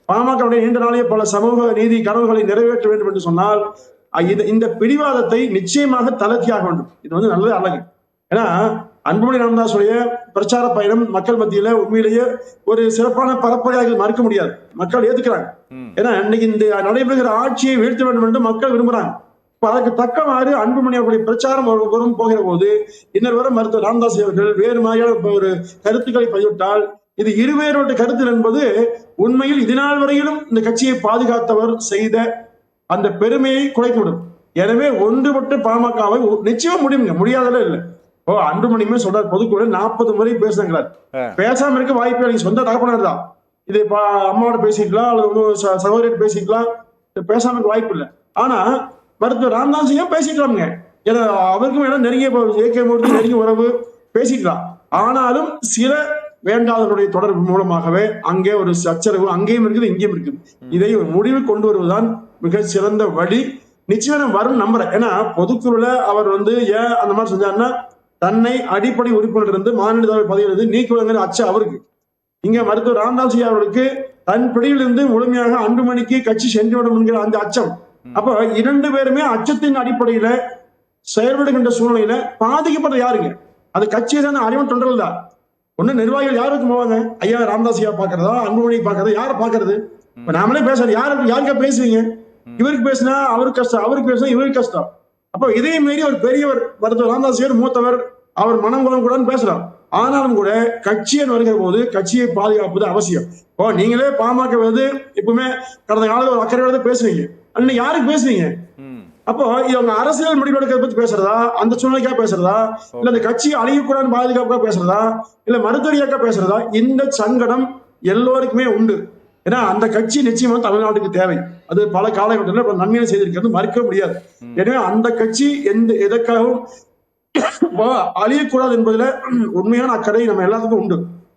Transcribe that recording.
பாமகவுடைய நீண்ட நாளைய பல சமூக நீதி கனவுகளை நிறைவேற்ற வேண்டும் என்று சொன்னால் இந்த பிடிவாதத்தை நிச்சயமாக தளர்த்தியாக வேண்டும். இது வந்து நல்லது அழகு. ஏன்னா அன்புமணி ராமதாஸுடைய பிரச்சார பயணம் மக்கள் மத்தியில உண்மையிலேயே ஒரு சிறப்பான பரப்புரையாக மறுக்க முடியாது. மக்கள் ஏத்துக்கிறாங்க. ஏன்னா இன்னைக்கு இந்த நடைபெறுகிற ஆட்சியை வீழ்த்த வேண்டும் என்று மக்கள் விரும்புறாங்க. அதற்கு தக்கவாறு அன்புமணி அவர்களுடைய பிரச்சாரம் ஒருபுறம் போகிற போது இன்னொரு வரை மருத்துவர் ராமதாஸ் அவர்கள் வேறு மாதிரியான ஒரு கருத்துக்களை பதிவிட்டால் இது இருவேரோட கருத்து என்பது உண்மையில் இதனால் வரையிலும் இந்த கட்சியை பாதுகாத்தவர் செய்த அந்த பெருமையை குறைத்துவிடும். எனவே ஒன்றுபட்டு பாமகவை நிச்சயம் முடியுங்க, முடியாதெல்லாம் இல்லை. அன்புமணியுமே சொல்றாரு, பொதுக்குழு 40 முறை பேசுறாங்க, பேசாம இருக்க வாய்ப்பு இல்லை. சொந்த தகப்பனார் தான் இது, அம்மாவோட பேசிக்கலாம் அல்லது சகோதரியோட பேசிக்கலாம், பேசாம இருக்க வாய்ப்பு இல்லை. ஆனா மருத்துவர் ராமதாஸையும் பேசிக்கலாமுங்க, ஏன்னா அவருக்கும் வேணா நெருங்கிய ஏகே மூர்த்தி நெருங்கிய உறவு பேசிக்கலாம். ஆனாலும் சில வேண்டாதவருடைய தொடர்பு மூலமாகவே அங்கே ஒரு சச்சரவு அங்கேயும் இருக்குது இங்கேயும் இருக்குது. இதை முடிவு கொண்டு வருவதுதான் மிக சிறந்த வழி. நிச்சயம் வரும் நம்புறேன். ஏன்னா பொதுக்குழுல அவர் வந்து ஏன் அந்த மாதிரி செஞ்சாருன்னா, தன்னை அடிப்படை உறுப்பினர் இருந்து மாநில பதவியிலிருந்து நீக்குவதுங்கிற அச்சம் அவருக்கு. இங்க மருத்துவர் ராமதாஸ் அவர்களுக்கு தன் பிடியிலிருந்து முழுமையாக அன்புமணிக்கு கட்சி சென்றுவிடும் என்கிற அந்த அச்சம். அப்ப 2 பேருமே அச்சத்தின் அடிப்படையில செயல்படுகின்ற சூழ்நிலையில பாதிக்கப்பட்ட யாருங்க? அது கட்சியை தான் அறிவன் தொண்டர்கள் தான். ஒண்ணு நிர்வாகிகள் யாருக்கு போவாங்க? ஐயா ராமதாஸ் பாக்குறதா, அன்புமணி பாக்குறதா, யாரை பாக்குறது? இப்ப நாமளே பேசுறது யாருக்கா பேசுவீங்க? இவருக்கு பேசினா அவருக்கு கஷ்டம், அவருக்கு பேசினா இவருக்கு கஷ்டம். அப்ப இதே மீறி ஒரு பெரியவர் மருத்துவர் ராமதாஸ் மூத்தவர், அவர் மனங்குளம் கூட பேசலாம். ஆனாலும் கூட கட்சியன் வருகிற போது கட்சியை பாதுகாப்பது அவசியம். நீங்களே பாமக வந்து எப்பவுமே கடந்த காலத்துல ஒரு அக்கறையோட பேசுவீங்க, அன்னைக்கு யாருக்கு பேசுவீங்க? அப்போ இவங்க அரசியல் முடிவெடுக்கிறத பத்தி பேசுறதா, அந்த சூழ்நிலைக்கா பேசுறதா, இல்ல அந்த கட்சி அழியக்கூடாது பாதுகாப்புக்கா பேசுறதா, இல்ல மருத்துவரியாக்கா பேசுறதா? இந்த சங்கடம் எல்லோருக்குமே உண்டு. ஏன்னா அந்த கட்சி நிச்சயமா தமிழ்நாட்டுக்கு தேவை. அது பல காலகட்டத்தில் நன்மையை செய்திருக்கிறது, மறுக்க முடியாது. எனவே அந்த கட்சி எதற்காகவும் அழியக்கூடாது என்பதுல உண்மையான அக்கறை நம்ம எல்லாத்துக்கும் உண்டு.